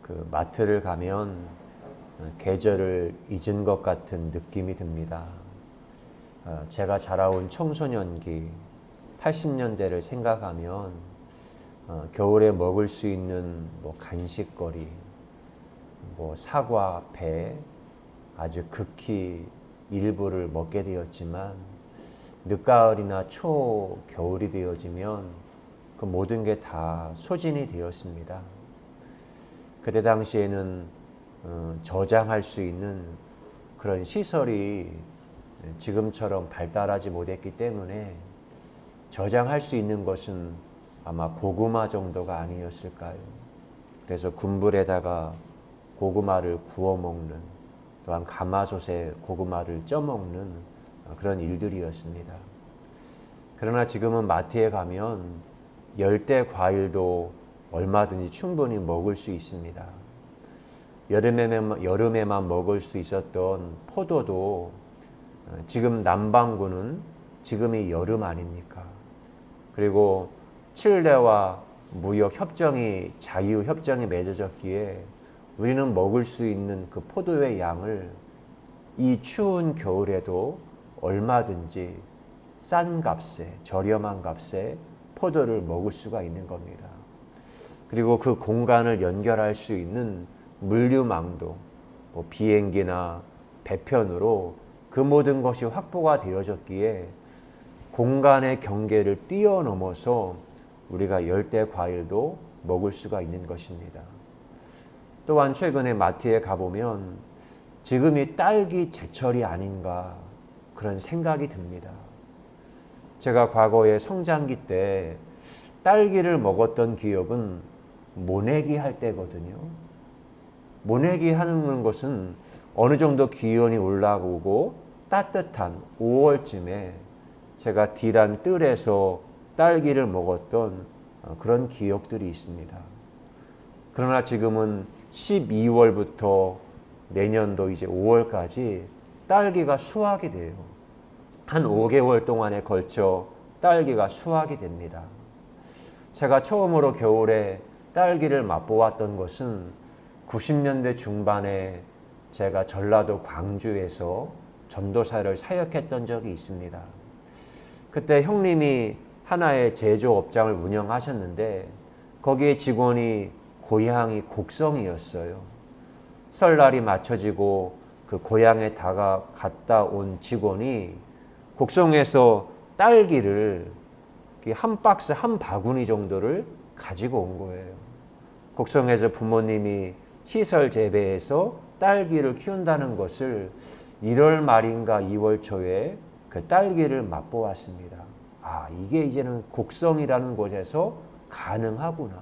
그 마트를 가면 계절을 잊은 것 같은 느낌이 듭니다. 제가 자라온 청소년기 80년대를 생각하면 겨울에 먹을 수 있는 간식거리, 사과, 배 아주 극히 일부를 먹게 되었지만 늦가을이나 초겨울이 되어지면 그 모든 게 다 소진이 되었습니다. 그때 당시에는 저장할 수 있는 그런 시설이 지금처럼 발달하지 못했기 때문에 저장할 수 있는 것은 아마 고구마 정도가 아니었을까요? 그래서 군불에다가 고구마를 구워 먹는, 또한 가마솥에 고구마를 쪄 먹는 그런 일들이었습니다. 그러나 지금은 마트에 가면 열대 과일도 얼마든지 충분히 먹을 수 있습니다. 여름에만 먹을 수 있었던 포도도 지금 남반구는 지금이 여름 아닙니까? 그리고 칠레와 무역 협정이, 자유 협정이 맺어졌기에 우리는 먹을 수 있는 그 포도의 양을 이 추운 겨울에도 얼마든지 싼 값에, 저렴한 값에 포도를 먹을 수가 있는 겁니다. 그리고 그 공간을 연결할 수 있는 물류망도 비행기나 배편으로 그 모든 것이 확보가 되어졌기에 공간의 경계를 뛰어넘어서 우리가 열대 과일도 먹을 수가 있는 것입니다. 또한 최근에 마트에 가보면 지금이 딸기 제철이 아닌가 그런 생각이 듭니다. 제가 과거에 성장기 때 딸기를 먹었던 기억은 모내기 할 때거든요. 모내기 하는 것은 어느 정도 기온이 올라오고 따뜻한 5월쯤에 제가 딜한 뜰에서 딸기를 먹었던 그런 기억들이 있습니다. 그러나 지금은 12월부터 내년도 이제 5월까지 딸기가 수확이 돼요. 한 5개월 동안에 걸쳐 딸기가 수확이 됩니다. 제가 처음으로 겨울에 딸기를 맛보았던 것은 90년대 중반에 제가 전라도 광주에서 전도사를 사역했던 적이 있습니다. 그때 형님이 하나의 제조업장을 운영하셨는데 거기에 직원이 고향이 곡성이었어요. 설날이 맞춰지고 그 고향에 갔다 온 직원이 곡성에서 딸기를 한 박스, 한 바구니 정도를 가지고 온 거예요. 곡성에서 부모님이 시설 재배해서 딸기를 키운다는 것을 1월 말인가 2월 초에 그 딸기를 맛보았습니다. 이게 이제는 곡성이라는 곳에서 가능하구나.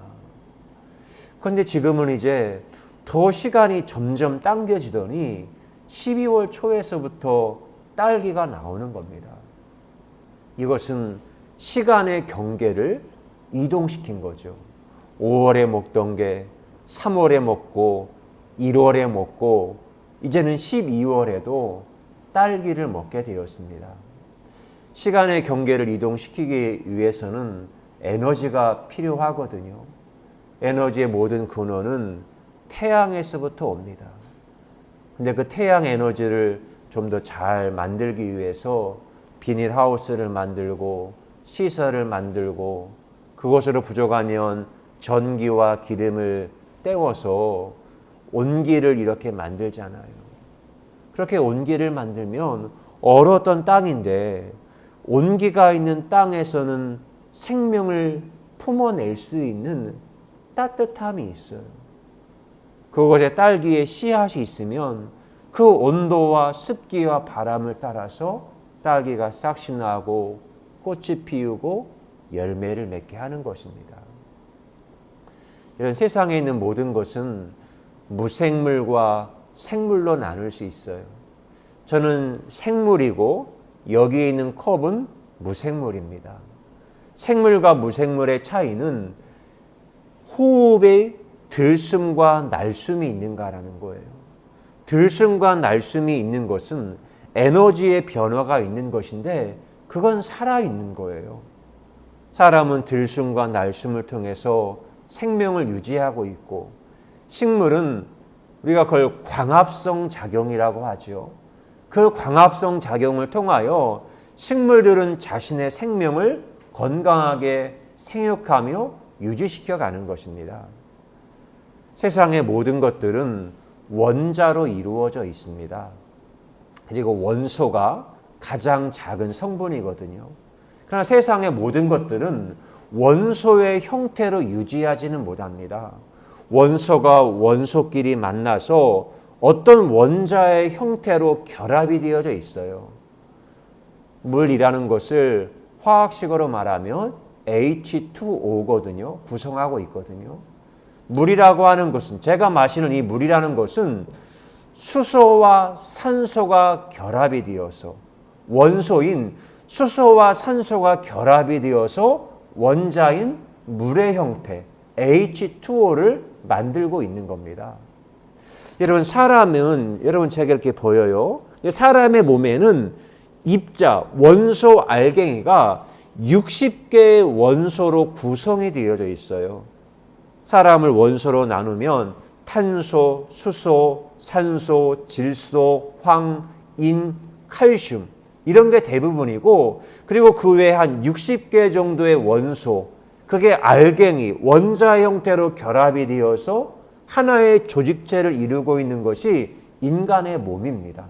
그런데 지금은 이제 더 시간이 점점 당겨지더니 12월 초에서부터 딸기가 나오는 겁니다. 이것은 시간의 경계를 이동시킨 거죠. 5월에 먹던 게 3월에 먹고 1월에 먹고 이제는 12월에도 딸기를 먹게 되었습니다. 시간의 경계를 이동시키기 위해서는 에너지가 필요하거든요. 에너지의 모든 근원은 태양에서부터 옵니다. 근데 그 태양 에너지를 좀 더 잘 만들기 위해서 비닐하우스를 만들고 시설을 만들고 그것으로 부족하면 전기와 기름을 떼워서 온기를 이렇게 만들잖아요. 그렇게 온기를 만들면 얼었던 땅인데 온기가 있는 땅에서는 생명을 품어낼 수 있는 따뜻함이 있어요. 그곳에 딸기의 씨앗이 있으면 그 온도와 습기와 바람을 따라서 딸기가 싹시 나고 꽃이 피우고 열매를 맺게 하는 것입니다. 이런 세상에 있는 모든 것은 무생물과 생물로 나눌 수 있어요. 저는 생물이고 여기에 있는 컵은 무생물입니다. 생물과 무생물의 차이는 호흡의 들숨과 날숨이 있는가라는 거예요. 들숨과 날숨이 있는 것은 에너지의 변화가 있는 것인데 그건 살아있는 거예요. 사람은 들숨과 날숨을 통해서 생명을 유지하고 있고 식물은 우리가 그걸 광합성 작용이라고 하죠. 그 광합성 작용을 통하여 식물들은 자신의 생명을 건강하게 생육하며 유지시켜 가는 것입니다. 세상의 모든 것들은 원자로 이루어져 있습니다. 그리고 원소가 가장 작은 성분이거든요. 그러나 세상의 모든 것들은 원소의 형태로 유지하지는 못합니다. 원소가 원소끼리 만나서 어떤 원자의 형태로 결합이 되어져 있어요. 물이라는 것을 화학식으로 말하면 H2O거든요. 구성하고 있거든요. 물이라고 하는 것은, 제가 마시는 이 물이라는 것은 수소와 산소가 결합이 되어서, 원소인 수소와 산소가 결합이 되어서 원자인 물의 형태 H2O를 만들고 있는 겁니다. 여러분, 사람은, 여러분 제가 이렇게 보여요. 사람의 몸에는 입자, 원소 알갱이가 60개의 원소로 구성이 되어져 있어요. 사람을 원소로 나누면 탄소, 수소, 산소, 질소, 황, 인, 칼슘 이런 게 대부분이고, 그리고 그 외에 한 60개 정도의 원소, 그게 알갱이, 원자 형태로 결합이 되어서 하나의 조직체를 이루고 있는 것이 인간의 몸입니다.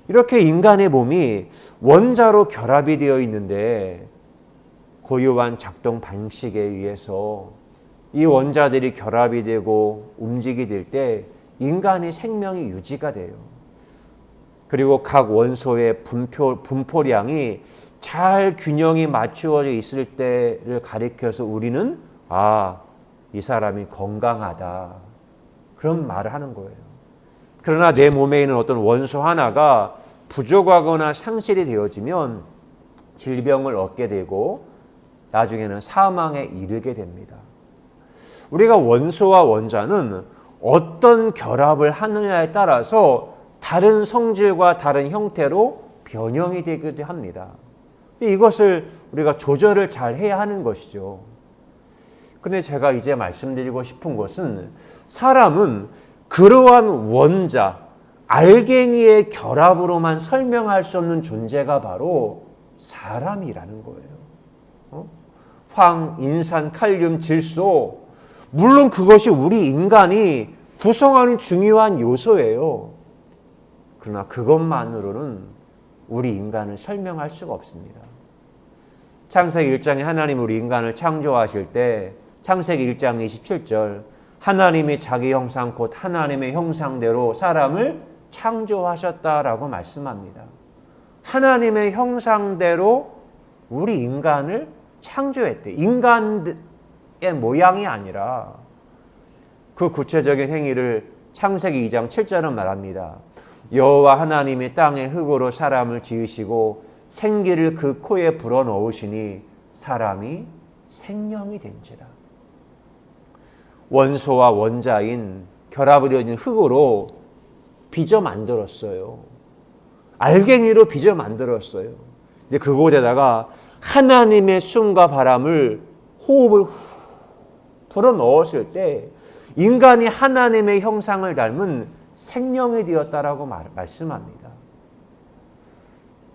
이렇게 인간의 몸이 원자로 결합이 되어 있는데 고유한 작동 방식에 의해서 이 원자들이 결합이 되고 움직이게 될 때 인간의 생명이 유지가 돼요. 그리고 각 원소의 분포량이 잘 균형이 맞추어져 있을 때를 가리켜서 우리는 이 사람이 건강하다, 그런 말을 하는 거예요. 그러나 내 몸에 있는 어떤 원소 하나가 부족하거나 상실이 되어지면 질병을 얻게 되고 나중에는 사망에 이르게 됩니다. 우리가 원소와 원자는 어떤 결합을 하느냐에 따라서 다른 성질과 다른 형태로 변형이 되기도 합니다. 이것을 우리가 조절을 잘 해야 하는 것이죠. 근데 제가 이제 말씀드리고 싶은 것은, 사람은 그러한 원자, 알갱이의 결합으로만 설명할 수 없는 존재가 바로 사람이라는 거예요. 황, 인산, 칼륨, 질소, 물론 그것이 우리 인간이 구성하는 중요한 요소예요. 그러나 그것만으로는 우리 인간을 설명할 수가 없습니다. 창세기 1장에 하나님 우리 인간을 창조하실 때 창세기 1장 27절, 하나님이 자기 형상 곧 하나님의 형상대로 사람을 창조하셨다라고 말씀합니다. 하나님의 형상대로 우리 인간을 창조했대. 인간의 모양이 아니라 그 구체적인 행위를 창세기 2장 7절은 말합니다. 여호와 하나님이 땅의 흙으로 사람을 지으시고 생기를 그 코에 불어넣으시니 사람이 생명이 된지라. 원소와 원자인 결합이 되어진 흙으로 빚어 만들었어요. 알갱이로 빚어 만들었어요. 근데 그곳에다가 하나님의 숨과 바람을, 호흡을 불어 넣었을 때 인간이 하나님의 형상을 닮은 생명이 되었다라고 말씀합니다.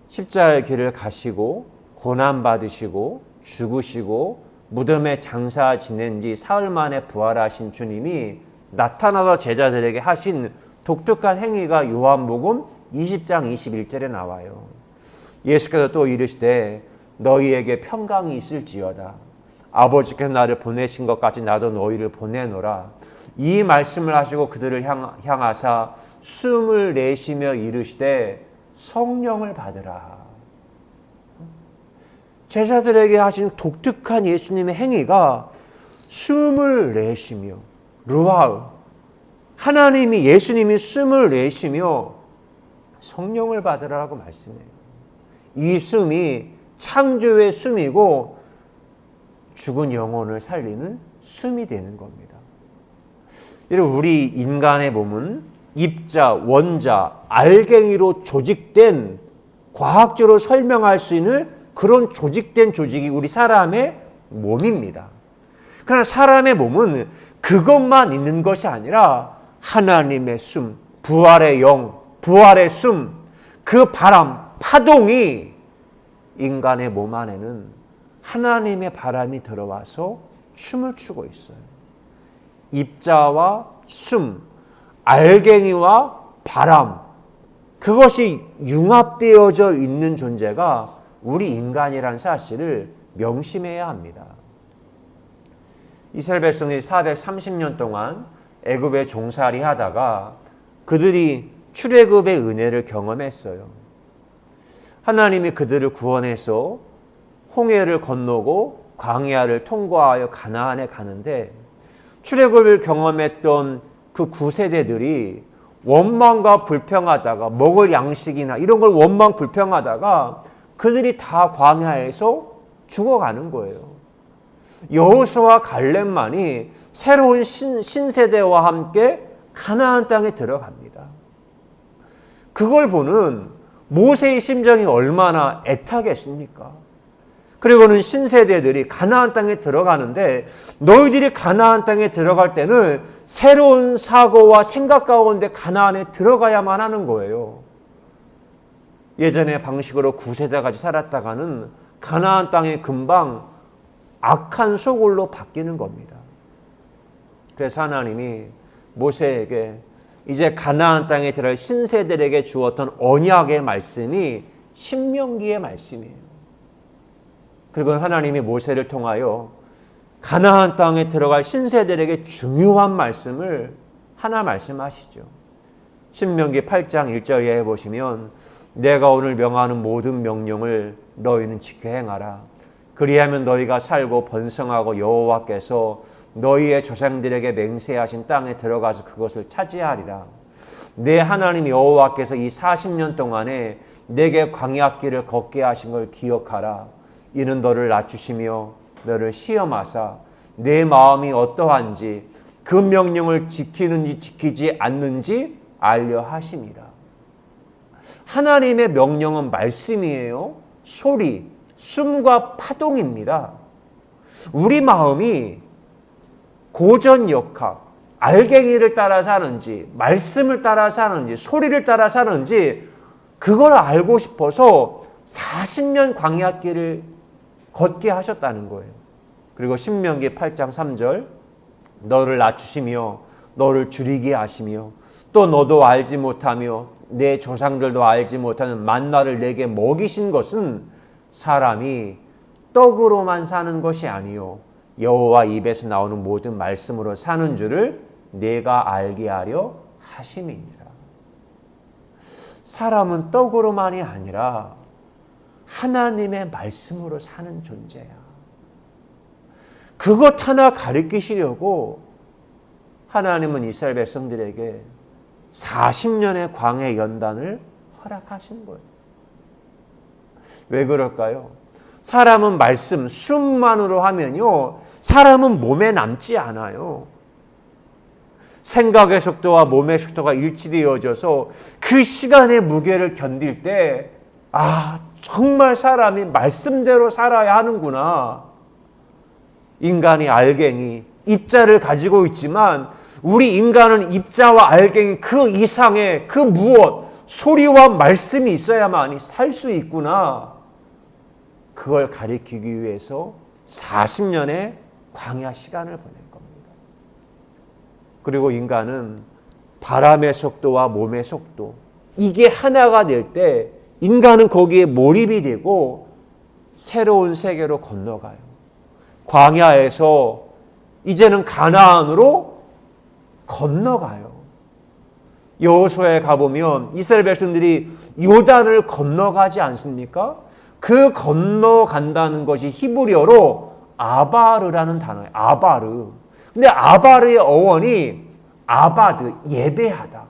십자가의 길을 가시고 고난 받으시고 죽으시고 무덤에 장사 지낸 지 사흘 만에 부활하신 주님이 나타나서 제자들에게 하신 독특한 행위가 요한복음 20장 21절에 나와요. 예수께서 또 이르시되 너희에게 평강이 있을지어다. 아버지께서 나를 보내신 것 같이 나도 너희를 보내노라. 이 말씀을 하시고 그들을 향하사 숨을 내쉬며 이르시되 성령을 받으라. 제자들에게 하신 독특한 예수님의 행위가 숨을 내쉬며, 루아흐, 하나님이, 예수님이 숨을 내쉬며 성령을 받으라고 말씀해요. 이 숨이 창조의 숨이고 죽은 영혼을 살리는 숨이 되는 겁니다. 우리 인간의 몸은 입자, 원자, 알갱이로 조직된, 과학적으로 설명할 수 있는 그런 조직된 조직이 우리 사람의 몸입니다. 그러나 사람의 몸은 그것만 있는 것이 아니라 하나님의 숨, 부활의 영, 부활의 숨, 그 바람, 파동이 인간의 몸 안에는 하나님의 바람이 들어와서 춤을 추고 있어요. 입자와 숨, 알갱이와 바람, 그것이 융합되어져 있는 존재가 우리 인간이라는 사실을 명심해야 합니다. 이스라엘 백성이 430년 동안 애굽에 종살이 하다가 그들이 출애굽의 은혜를 경험했어요. 하나님이 그들을 구원해서 홍해를 건너고 광야를 통과하여 가나안에 가는데 출애굽을 경험했던 그 9세대들이 원망과 불평하다가 먹을 양식이나 이런 걸 원망 불평하다가 그들이 다 광야에서 죽어가는 거예요. 여호수아와 갈렙만이 새로운 신세대와 함께 가나안 땅에 들어갑니다. 그걸 보는 모세의 심정이 얼마나 애타겠습니까? 그리고는 신세대들이 가나안 땅에 들어가는데 너희들이 가나안 땅에 들어갈 때는 새로운 사고와 생각 가운데 가나안에 들어가야만 하는 거예요. 예전의 방식으로 9세대까지 살았다가는 가나안 땅에 금방 악한 소굴로 바뀌는 겁니다. 그래서 하나님이 모세에게 이제 가나안 땅에 들어갈 신세대들에게 주었던 언약의 말씀이 신명기의 말씀이에요. 그리고 하나님이 모세를 통하여 가나안 땅에 들어갈 신세대들에게 중요한 말씀을 하나 말씀하시죠. 신명기 8장 1절에 보시면 내가 오늘 명하는 모든 명령을 너희는 지켜 행하라. 그리하면 너희가 살고 번성하고 여호와께서 너희의 조상들에게 맹세하신 땅에 들어가서 그것을 차지하리라. 내 하나님 여호와께서 이 40년 동안에 내게 광야길을 걷게 하신 걸 기억하라. 이는 너를 낮추시며 너를 시험하사 내 마음이 어떠한지 그 명령을 지키는지 지키지 않는지 알려 하심이라. 하나님의 명령은 말씀이에요. 소리, 숨과 파동입니다. 우리 마음이 고전역학, 알갱이를 따라 사는지 말씀을 따라 사는지 소리를 따라 사는지 그걸 알고 싶어서 40년 광야길을 걷게 하셨다는 거예요. 그리고 신명기 8장 3절 너를 낮추시며 너를 줄이게 하시며 또 너도 알지 못하며 내 조상들도 알지 못하는 만나를 내게 먹이신 것은 사람이 떡으로만 사는 것이 아니요 여호와 입에서 나오는 모든 말씀으로 사는 줄을 내가 알게 하려 하심이니라. 사람은 떡으로만이 아니라 하나님의 말씀으로 사는 존재야. 그것 하나 가르치시려고 하나님은 이스라엘 백성들에게 40년의 광해 연단을 허락하신 거예요. 왜 그럴까요? 사람은 말씀, 숨만으로 하면요, 사람은 몸에 남지 않아요. 생각의 속도와 몸의 속도가 일치되어져서 그 시간의 무게를 견딜 때, 정말 사람이 말씀대로 살아야 하는구나. 인간이 알갱이, 입자를 가지고 있지만 우리 인간은 입자와 알갱이 그 이상의 그 무엇, 소리와 말씀이 있어야만이 살 수 있구나. 그걸 가리키기 위해서 40년의 광야 시간을 보낸 겁니다. 그리고 인간은 바람의 속도와 몸의 속도, 이게 하나가 될 때 인간은 거기에 몰입이 되고 새로운 세계로 건너가요. 광야에서 이제는 가나안으로 건너가요. 여호수아에 가보면 이스라엘 백성들이 요단을 건너가지 않습니까? 그 건너간다는 것이 히브리어로 아바르라는 단어예요. 아바르. 근데 아바르의 어원이 아바드, 예배하다.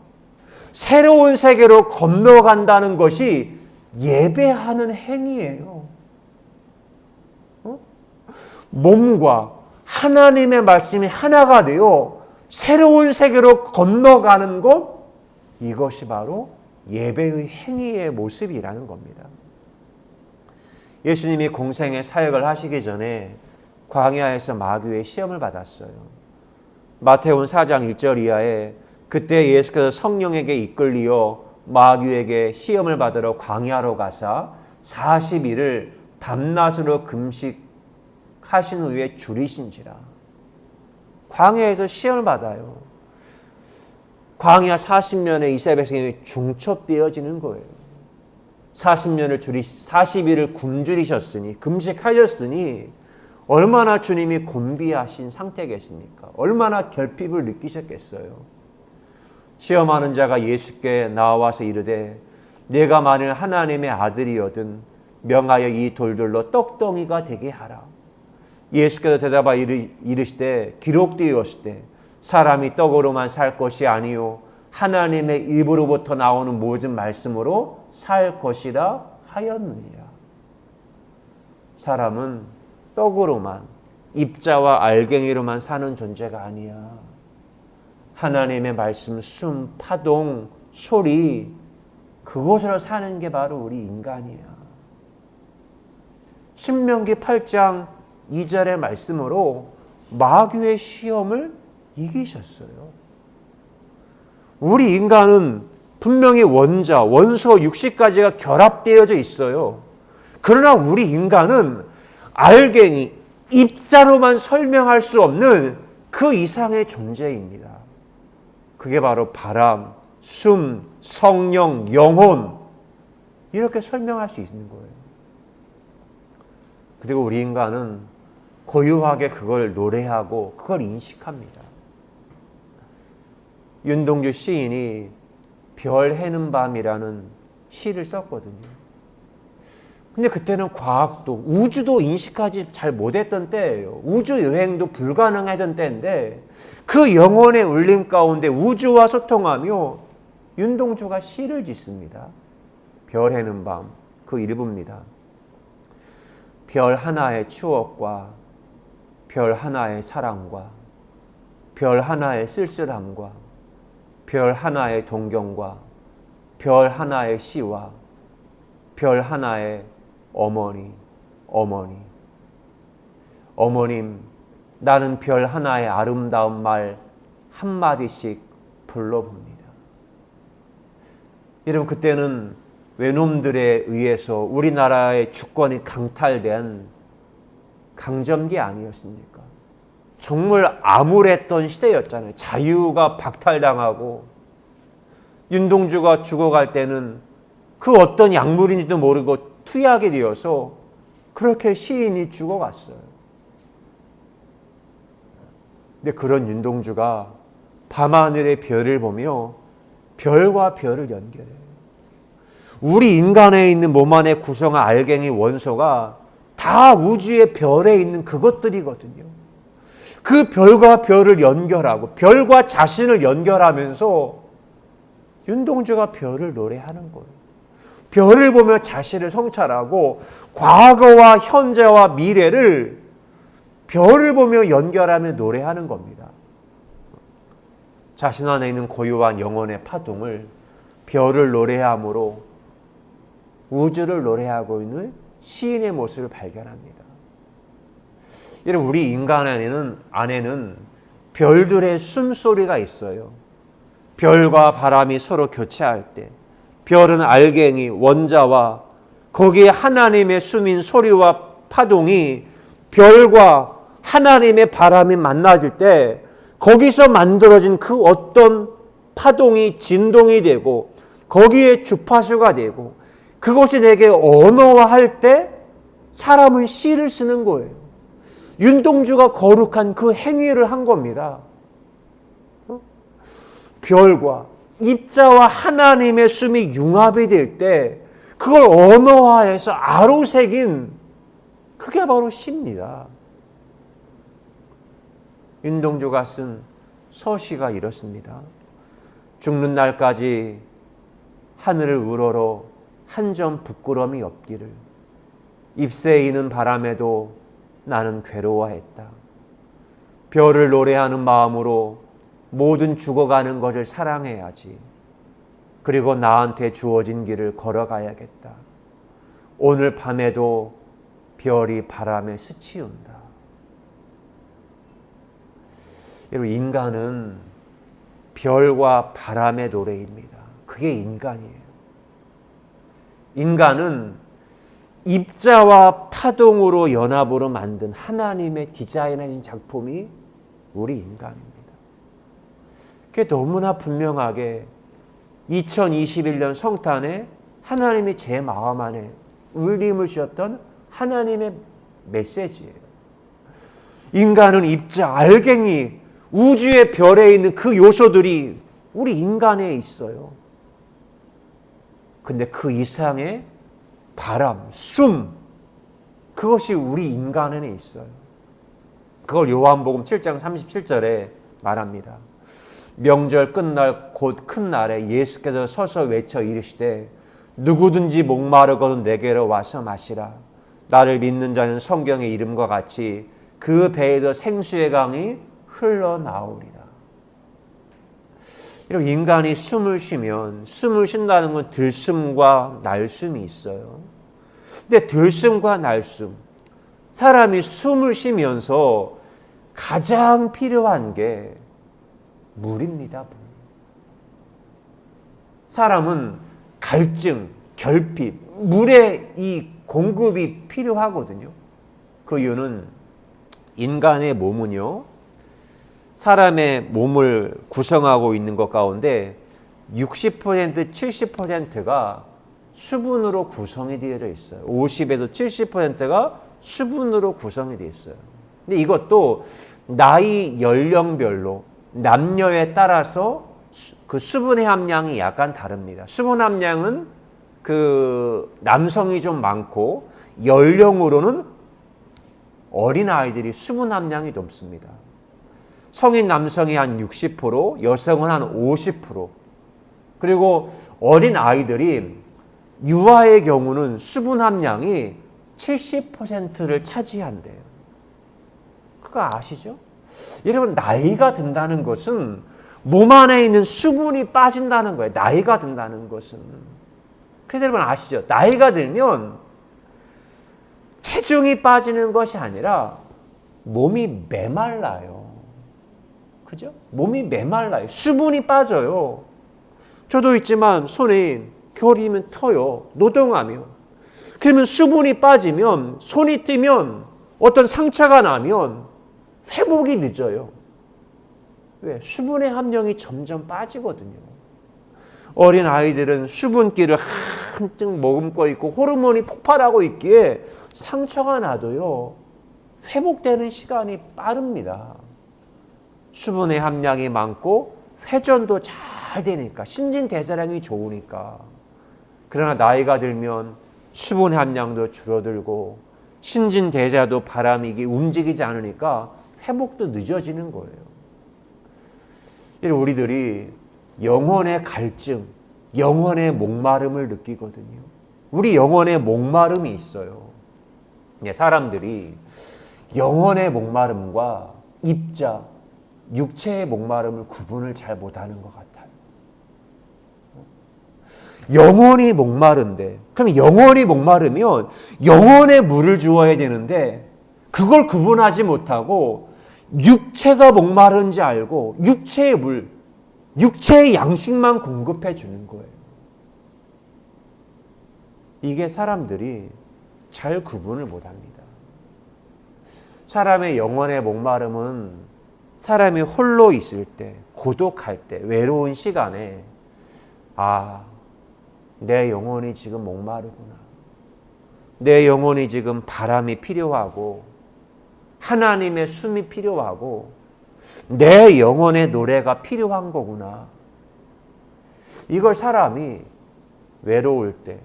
새로운 세계로 건너간다는 것이 예배하는 행위예요. 몸과 하나님의 말씀이 하나가 되어 새로운 세계로 건너가는 것, 이것이 바로 예배의 행위의 모습이라는 겁니다. 예수님이 공생의 사역을 하시기 전에 광야에서 마귀의 시험을 받았어요. 마태복음 4장 1절 이하에 그때 예수께서 성령에게 이끌리어 마귀에게 시험을 받으러 광야로 가사 40일을 밤낮으로 금식하신 후에 줄이신지라. 광야에서 시험을 받아요. 광야 40년에 이스라엘 백성이 중첩되어지는 거예요. 40일을 굶주리셨으니, 금식하셨으니 얼마나 주님이 곤비하신 상태겠습니까? 얼마나 결핍을 느끼셨겠어요. 시험하는 자가 예수께 나와서 이르되 내가 만일 하나님의 아들이거든 명하여 이 돌들로 떡덩이가 되게 하라. 예수께서 대답하여 이르시되 기록되었을 때 사람이 떡으로만 살 것이 아니요 하나님의 입으로부터 나오는 모든 말씀으로 살 것이라 하였느니라. 사람은 떡으로만, 입자와 알갱이로만 사는 존재가 아니야. 하나님의 말씀, 숨, 파동, 소리, 그곳으로 사는 게 바로 우리 인간이야. 신명기 8장 2절의 말씀으로 마귀의 시험을 이기셨어요. 우리 인간은 분명히 원자, 원소, 육식까지가 결합되어져 있어요. 그러나 우리 인간은 알갱이, 입자로만 설명할 수 없는 그 이상의 존재입니다. 그게 바로 바람, 숨, 성령, 영혼, 이렇게 설명할 수 있는 거예요. 그리고 우리 인간은 고유하게 그걸 노래하고 그걸 인식합니다. 윤동주 시인이 별 해는 밤이라는 시를 썼거든요. 근데 그때는 과학도, 우주도 인식하지 잘 못했던 때예요. 우주 여행도 불가능하던 때인데 그 영혼의 울림 가운데 우주와 소통하며 윤동주가 시를 짓습니다. 별 해는 밤, 그 일부입니다. 별 하나의 추억과 별 하나의 사랑과 별 하나의 쓸쓸함과 별 하나의 동경과 별 하나의 시와 별 하나의 어머님, 나는 별 하나의 아름다운 말 한마디씩 불러봅니다. 여러분, 그때는 외놈들에 의해서 우리나라의 주권이 강탈된 강점기 아니었습니까? 정말 암울했던 시대였잖아요. 자유가 박탈당하고 윤동주가 죽어갈 때는 그 어떤 약물인지도 모르고 투약이 되어서 그렇게 시인이 죽어갔어요. 근데 그런 윤동주가 밤하늘의 별을 보며 별과 별을 연결해요. 우리 인간에 있는 몸 안에 구성한 알갱이 원소가 다 우주의 별에 있는 그것들이거든요. 그 별과 별을 연결하고 별과 자신을 연결하면서 윤동주가 별을 노래하는 거예요. 별을 보며 자신을 성찰하고 과거와 현재와 미래를 별을 보며 연결하며 노래하는 겁니다. 자신 안에 있는 고유한 영혼의 파동을 별을 노래함으로 우주를 노래하고 있는 시인의 모습을 발견합니다. 여러분, 우리 인간 안에는 별들의 숨소리가 있어요. 별과 바람이 서로 교차할 때 별은 알갱이, 원자와 거기에 하나님의 숨인 소리와 파동이 별과 하나님의 바람이 만나질 때 거기서 만들어진 그 어떤 파동이 진동이 되고 거기에 주파수가 되고 그것이 내게 언어화할 때 사람은 시를 쓰는 거예요. 윤동주가 거룩한 그 행위를 한 겁니다. 별과 입자와 하나님의 숨이 융합이 될 때 그걸 언어화해서 아로새긴 그게 바로 시입니다. 윤동주가 쓴 서시가 이렇습니다. 죽는 날까지 하늘을 우러러 한 점 부끄러움이 없기를 잎새에 이는 바람에도 나는 괴로워했다. 별을 노래하는 마음으로 모든 죽어가는 것을 사랑해야지. 그리고 나한테 주어진 길을 걸어가야겠다. 오늘 밤에도 별이 바람에 스치운다. 여러분, 인간은 별과 바람의 노래입니다. 그게 인간이에요. 인간은 입자와 파동으로 연합으로 만든 하나님의 디자인하신 작품이 우리 인간입니다. 그게 너무나 분명하게 2021년 성탄에 하나님이 제 마음 안에 울림을 주셨던 하나님의 메시지예요. 인간은 입자, 알갱이, 우주의 별에 있는 그 요소들이 우리 인간에 있어요. 근데 그 이상의 바람, 숨, 그것이 우리 인간 안에 있어요. 그걸 요한복음 7장 37절에 말합니다. 명절 끝날 곧 큰 날에 예수께서 서서 외쳐 이르시되 누구든지 목마르거든 내게로 와서 마시라. 나를 믿는 자는 성경의 이름과 같이 그 배에서 생수의 강이 흘러나오리라. 여러분, 인간이 숨을 쉬면, 숨을 쉰다는 건 들숨과 날숨이 있어요. 근데 들숨과 날숨, 사람이 숨을 쉬면서 가장 필요한 게 물입니다. 물. 사람은 갈증, 결핍, 물의 이 공급이 필요하거든요. 그 이유는 인간의 몸은요, 사람의 몸을 구성하고 있는 것 가운데 60%, 70%가 수분으로 구성이 되어 있어요. 50에서 70%가 수분으로 구성이 되어 있어요. 근데 이것도 나이 연령별로 남녀에 따라서 그 수분의 함량이 약간 다릅니다. 수분 함량은 그 남성이 좀 많고 연령으로는 어린 아이들이 수분 함량이 높습니다. 성인 남성이 한 60%, 여성은 한 50%. 그리고 어린 아이들이 유아의 경우는 수분 함량이 70%를 차지한대요. 그거 아시죠? 여러분, 나이가 든다는 것은 몸 안에 있는 수분이 빠진다는 거예요. 나이가 든다는 것은. 그래서 여러분 아시죠? 나이가 들면 체중이 빠지는 것이 아니라 몸이 메말라요. 그죠? 몸이 메말라요. 수분이 빠져요. 저도 있지만 손이 겨울이면 터요. 노동하며. 그러면 수분이 빠지면, 손이 뜨면, 어떤 상처가 나면 회복이 늦어요. 왜? 수분의 함량이 점점 빠지거든요. 어린 아이들은 수분기를 한층 머금고 있고 호르몬이 폭발하고 있기에 상처가 나도요, 회복되는 시간이 빠릅니다. 수분의 함량이 많고 회전도 잘 되니까, 신진대사량이 좋으니까. 그러나 나이가 들면 수분의 함량도 줄어들고 신진대사도 바람이 움직이지 않으니까 회복도 늦어지는 거예요. 우리들이 영혼의 갈증, 영혼의 목마름을 느끼거든요. 우리 영혼의 목마름이 있어요. 사람들이 영혼의 목마름과 입자, 육체의 목마름을 구분을 잘 못하는 것 같아요. 영혼이 목마른데, 그럼 영혼이 목마르면 영혼에 물을 주어야 되는데 그걸 구분하지 못하고 육체가 목마른지 알고 육체의 물, 육체의 양식만 공급해 주는 거예요. 이게 사람들이 잘 구분을 못합니다. 사람의 영혼의 목마름은 사람이 홀로 있을 때, 고독할 때, 외로운 시간에 내 영혼이 지금 목마르구나. 내 영혼이 지금 바람이 필요하고 하나님의 숨이 필요하고 내 영혼의 노래가 필요한 거구나. 이걸 사람이 외로울 때,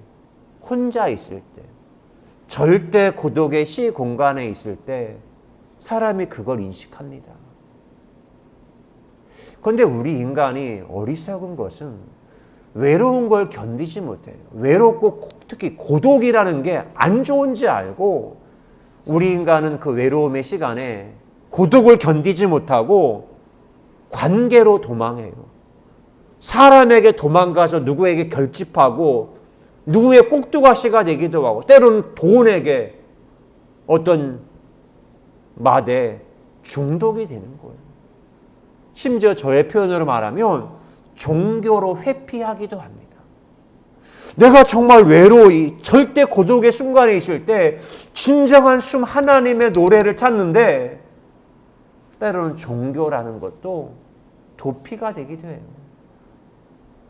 혼자 있을 때, 절대 고독의 시 공간에 있을 때 사람이 그걸 인식합니다. 그런데 우리 인간이 어리석은 것은 외로운 걸 견디지 못해요. 외롭고 특히 고독이라는 게 안 좋은지 알고 우리 인간은 그 외로움의 시간에 고독을 견디지 못하고 관계로 도망해요. 사람에게 도망가서 누구에게 결집하고 누구의 꼭두가시가 되기도 하고 때로는 돈에게 어떤 맛에 중독이 되는 거예요. 심지어 저의 표현으로 말하면 종교로 회피하기도 합니다. 내가 정말 외로이 절대 고독의 순간에 있을 때 진정한 숨 하나님의 노래를 찾는데 때로는 종교라는 것도 도피가 되기도 해요.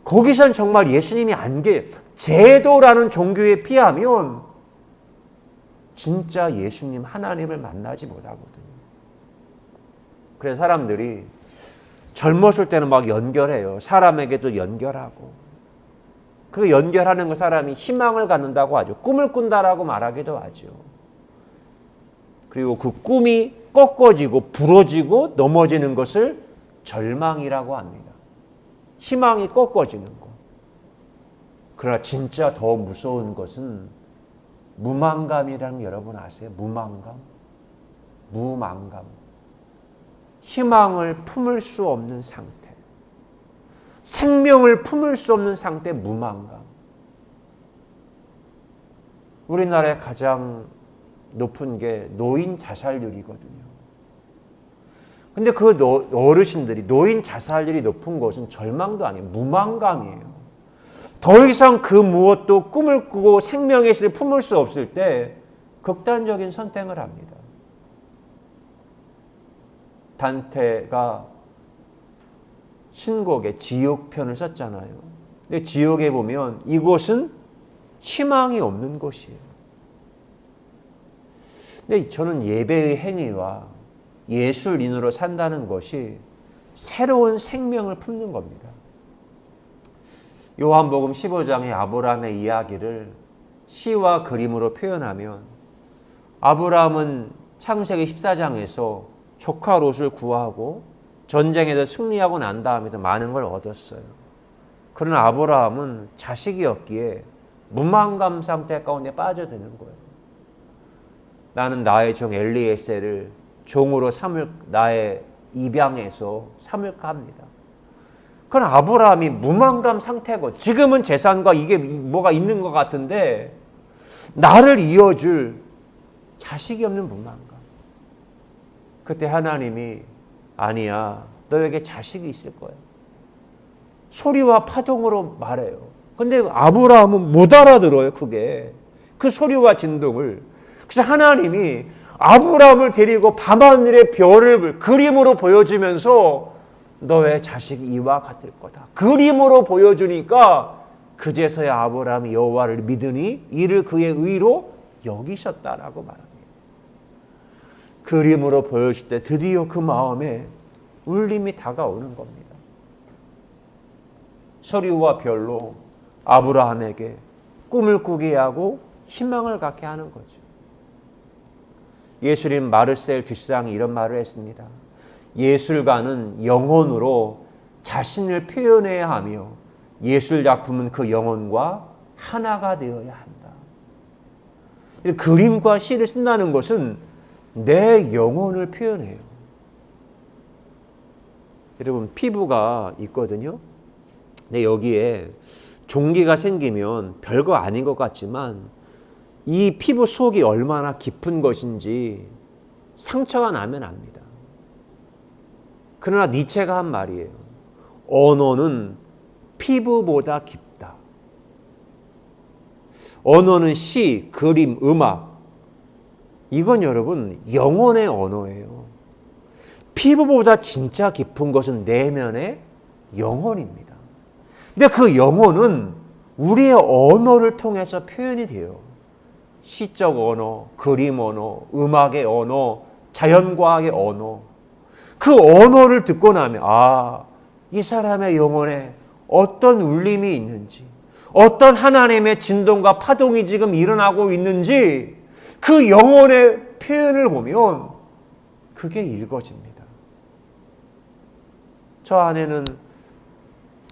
거기선 정말 예수님이 제도라는 종교에 피하면 진짜 예수님 하나님을 만나지 못하거든요. 그래서 사람들이 젊었을 때는 막 연결해요. 사람에게도 연결하고. 그 연결하는 거 사람이 희망을 갖는다고 하죠. 꿈을 꾼다라고 말하기도 하죠. 그리고 그 꿈이 꺾어지고 부러지고 넘어지는 것을 절망이라고 합니다. 희망이 꺾어지는 것. 그러나 진짜 더 무서운 것은 무망감이라는 거 여러분 아세요? 무망감. 희망을 품을 수 없는 상태. 생명을 품을 수 없는 상태, 무망감. 우리나라에 가장 높은 게 노인 자살률이거든요. 근데 그 어르신들이 노인 자살률이 높은 것은 절망도 아니에요. 무망감이에요. 더 이상 그 무엇도 꿈을 꾸고 생명의 실을 품을 수 없을 때 극단적인 선택을 합니다. 단테가 신곡에 지옥편을 썼잖아요. 근데 지옥에 보면 이곳은 희망이 없는 곳이에요. 근데 저는 예배의 행위와 예술인으로 산다는 것이 새로운 생명을 품는 겁니다. 요한복음 15장의 아브라함의 이야기를 시와 그림으로 표현하면 아브라함은 창세기 14장에서 조카 롯을 구하고 전쟁에서 승리하고 난 다음에도 많은 걸 얻었어요. 그러나 아브라함은 자식이 없기에 무망감 상태 가운데 빠져드는 거예요. 나는 나의 종 엘리에셀을 종으로 나의 입양해서 삼을까 합니다. 그건 아브라함이 무망감 상태고 지금은 재산과 이게 뭐가 있는 것 같은데 나를 이어줄 자식이 없는 무망감. 그때 하나님이 아니야, 너에게 자식이 있을 거야. 소리와 파동으로 말해요. 근데 아브라함은 못 알아들어요, 그게. 그 소리와 진동을. 그래서 하나님이 아브라함을 데리고 밤하늘의 별을 그림으로 보여주면서 너의 자식이 이와 같을 거다. 그림으로 보여주니까 그제서야 아브라함이 여호와를 믿으니 이를 그의 의로 여기셨다라고 말합니다. 그림으로 보여줄 때 드디어 그 마음에 울림이 다가오는 겁니다. 소리와 별로 아브라함에게 꿈을 꾸게 하고 희망을 갖게 하는 거죠. 예술인 마르셀 듀상이 이런 말을 했습니다. 예술가는 영혼으로 자신을 표현해야 하며 예술작품은 그 영혼과 하나가 되어야 한다. 그림과 시를 쓴다는 것은 내 영혼을 표현해요. 여러분 피부가 있거든요. 근데 여기에 종기가 생기면 별거 아닌 것 같지만 이 피부 속이 얼마나 깊은 것인지 상처가 나면 압니다. 그러나 니체가 한 말이에요. 언어는 피부보다 깊다. 언어는 시, 그림, 음악. 이건 여러분 영혼의 언어예요. 피부보다 진짜 깊은 것은 내면의 영혼입니다. 근데 그 영혼은 우리의 언어를 통해서 표현이 돼요. 시적 언어, 그림 언어, 음악의 언어, 자연과학의 언어. 그 언어를 듣고 나면 이 사람의 영혼에 어떤 울림이 있는지, 어떤 하나님의 진동과 파동이 지금 일어나고 있는지 그 영혼의 표현을 보면 그게 읽어집니다. 저 안에는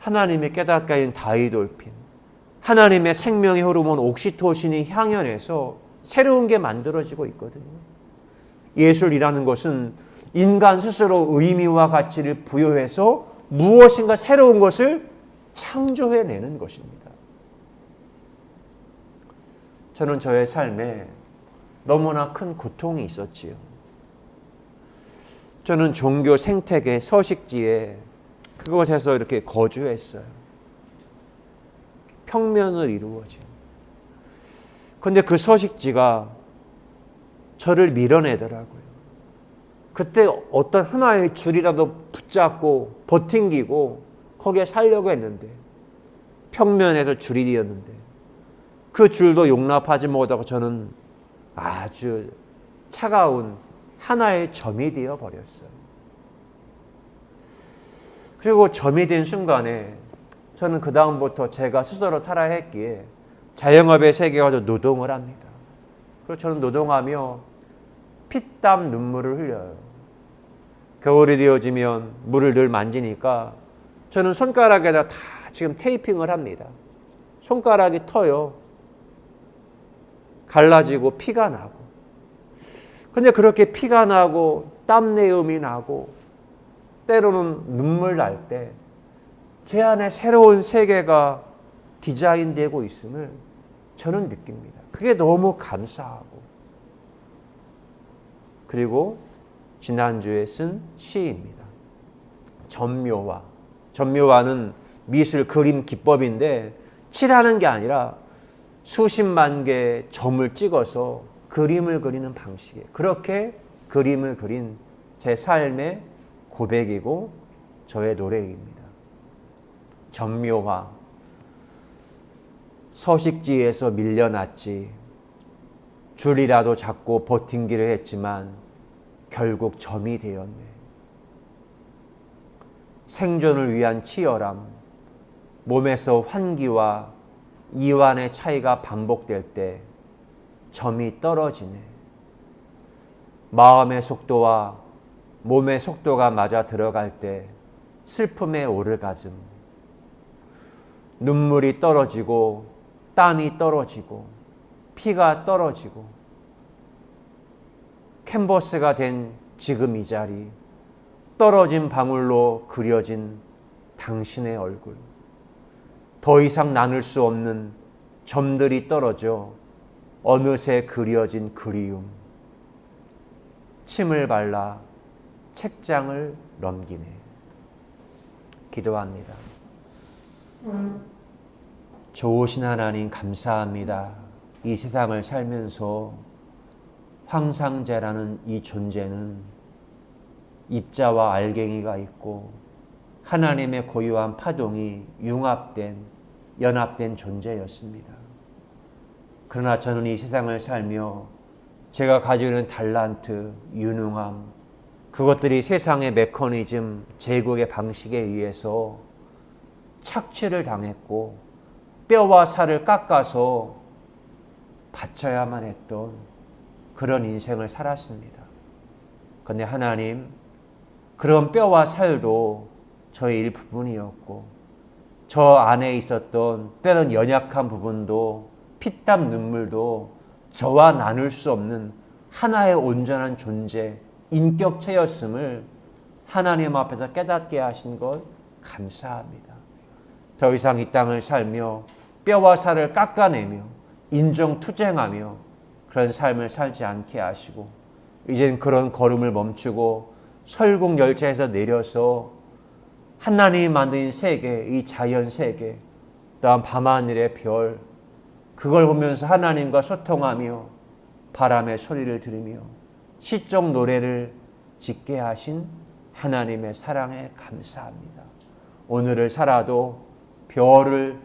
하나님의 깨닫게 하는 다이돌핀, 하나님의 생명의 호르몬 옥시토신이 향연해서 새로운 게 만들어지고 있거든요. 예술이라는 것은 인간 스스로 의미와 가치를 부여해서 무엇인가 새로운 것을 창조해내는 것입니다. 저는 저의 삶에 너무나 큰 고통이 있었지요. 저는 종교 생태계 서식지에 그곳에서 이렇게 거주했어요. 평면을 이루어진. 근데 그 서식지가 저를 밀어내더라고요. 그때 어떤 하나의 줄이라도 붙잡고 버팅기고 거기에 살려고 했는데, 평면에서 줄이 되었는데 그 줄도 용납하지 못하고 저는 아주 차가운 하나의 점이 되어 버렸어요. 그리고 점이 된 순간에 저는 그 다음부터 제가 스스로 살아야 했기에 자영업의 세계에 가서 노동을 합니다. 그리고 저는 노동하며 피땀 눈물을 흘려요. 겨울이 되어지면 물을 늘 만지니까 저는 손가락에다 다 지금 테이핑을 합니다. 손가락이 터요. 갈라지고 피가 나고. 근데 그렇게 피가 나고 땀내음이 나고 때로는 눈물 날 때 제 안에 새로운 세계가 디자인되고 있음을 저는 느낍니다. 그게 너무 감사하고. 그리고 지난주에 쓴 시입니다. 점묘화. 점묘화는 미술 그림 기법인데 칠하는 게 아니라 수십만 개의 점을 찍어서 그림을 그리는 방식이에요. 그렇게 그림을 그린 제 삶의 고백이고 저의 노래입니다. 점묘화. 서식지에서 밀려났지. 줄이라도 잡고 버틴기를 했지만 결국 점이 되었네. 생존을 위한 치열함, 몸에서 환기와 이완의 차이가 반복될 때 점이 떨어지네. 마음의 속도와 몸의 속도가 맞아 들어갈 때 슬픔의 오르가즘, 눈물이 떨어지고 땀이 떨어지고 피가 떨어지고 캔버스가 된 지금 이 자리, 떨어진 방울로 그려진 당신의 얼굴, 더 이상 나눌 수 없는 점들이 떨어져 어느새 그려진 그리움, 침을 발라 책장을 넘기네. 기도합니다. 좋으신 하나님 감사합니다. 이 세상을 살면서 황상제라는 이 존재는 입자와 알갱이가 있고 하나님의 고유한 파동이 연합된 존재였습니다. 그러나 저는 이 세상을 살며 제가 가지고 있는 달란트, 유능함, 그것들이 세상의 메커니즘, 제국의 방식에 의해서 착취를 당했고 뼈와 살을 깎아서 바쳐야만 했던 그런 인생을 살았습니다. 그런데 하나님, 그런 뼈와 살도 저의 일부분이었고 저 안에 있었던 때론 연약한 부분도 피땀 눈물도 저와 나눌 수 없는 하나의 온전한 존재, 인격체였음을 하나님 앞에서 깨닫게 하신 것 감사합니다. 더 이상 이 땅을 살며 뼈와 살을 깎아내며 인정투쟁하며 그런 삶을 살지 않게 하시고 이젠 그런 걸음을 멈추고 설국열차에서 내려서 하나님이 만든 세계, 이 자연 세계, 또한 밤하늘의 별, 그걸 보면서 하나님과 소통하며 바람의 소리를 들으며 시적 노래를 짓게 하신 하나님의 사랑에 감사합니다. 오늘을 살아도 별을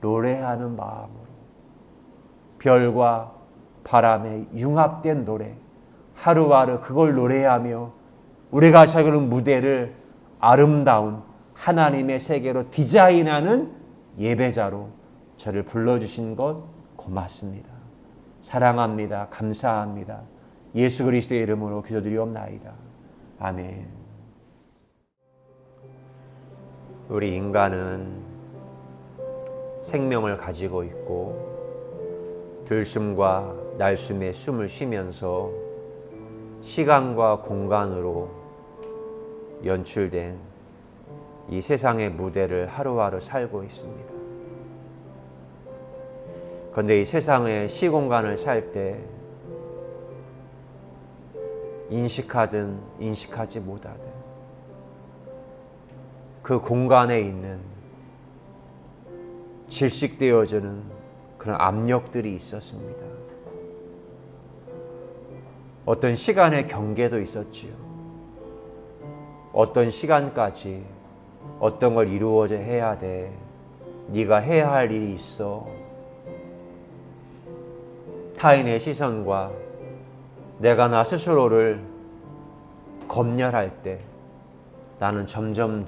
노래하는 마음으로 별과 바람의 융합된 노래, 하루하루 그걸 노래하며 우리가 살고있는 무대를 아름다운 하나님의 세계로 디자인하는 예배자로 저를 불러주신 것 고맙습니다. 사랑합니다. 감사합니다. 예수 그리스도의 이름으로 기도드리옵나이다. 아멘. 우리 인간은 생명을 가지고 있고 들숨과 날숨에 숨을 쉬면서 시간과 공간으로 연출된 이 세상의 무대를 하루하루 살고 있습니다. 그런데 이 세상의 시공간을 살 때 인식하든 인식하지 못하든 그 공간에 있는 질식되어지는 그런 압력들이 있었습니다. 어떤 시간의 경계도 있었지요. 어떤 시간까지 어떤 걸 이루어져 해야 돼. 네가 해야 할 일이 있어. 타인의 시선과 내가 나 스스로를 검열할 때 나는 점점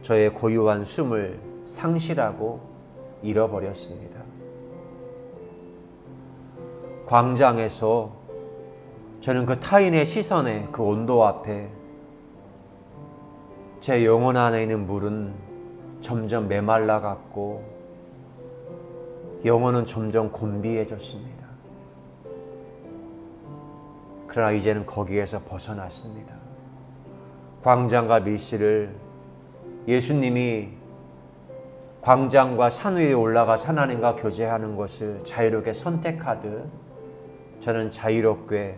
저의 고유한 숨을 상실하고 잃어버렸습니다. 광장에서 저는 그 타인의 시선의 그 온도 앞에 제 영혼 안에 있는 물은 점점 메말라갔고 영혼은 점점 곤비해졌습니다. 그러나 이제는 거기에서 벗어났습니다. 광장과 밀실을 예수님이 광장과 산 위에 올라가서 하나님과 교제하는 것을 자유롭게 선택하듯 저는 자유롭게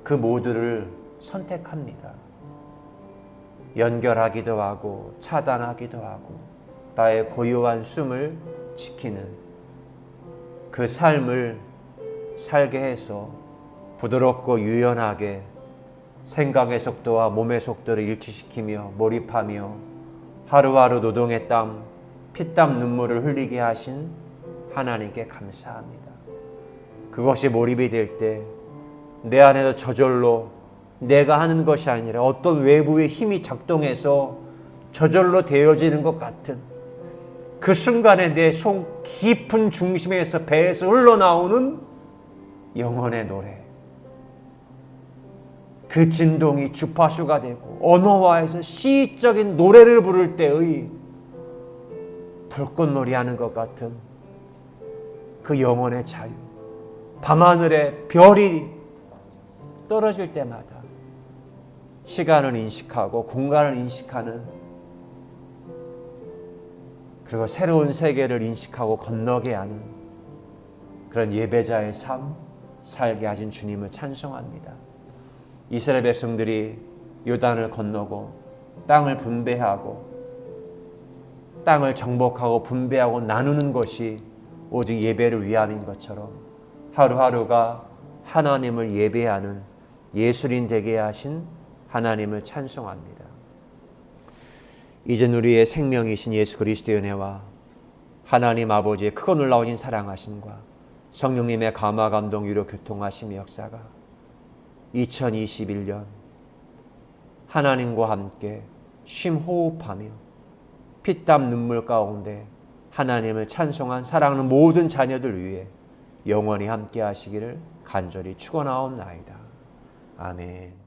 그 모두를 선택합니다. 연결하기도 하고 차단하기도 하고 나의 고유한 숨을 지키는 그 삶을 살게 해서 부드럽고 유연하게 생각의 속도와 몸의 속도를 일치시키며 몰입하며 하루하루 노동의 땀, 피땀 눈물을 흘리게 하신 하나님께 감사합니다. 그것이 몰입이 될 때 내 안에도 저절로 내가 하는 것이 아니라 어떤 외부의 힘이 작동해서 저절로 되어지는 것 같은 그 순간에 내 속 깊은 중심에서 배에서 흘러나오는 영혼의 노래, 그 진동이 주파수가 되고 언어화해서 시적인 노래를 부를 때의 불꽃놀이 하는 것 같은 그 영혼의 자유, 밤하늘에 별이 떨어질 때마다 시간을 인식하고 공간을 인식하는, 그리고 새로운 세계를 인식하고 건너게 하는 그런 예배자의 삶 살게 하신 주님을 찬송합니다. 이스라엘 백성들이 요단을 건너고 땅을 분배하고 땅을 정복하고 분배하고 나누는 것이 오직 예배를 위함인 것처럼 하루하루가 하나님을 예배하는 예술인 되게 하신 하나님을 찬송합니다. 이젠 우리의 생명이신 예수 그리스도의 은혜와 하나님 아버지의 크고 놀라우신 사랑하심과 성령님의 감화 감동 위로 교통하심의 역사가 2021년 하나님과 함께 쉼 호흡하며 피땀 눈물 가운데 하나님을 찬송한 사랑하는 모든 자녀들 위해 영원히 함께 하시기를 간절히 축원하옵나이다. 아멘.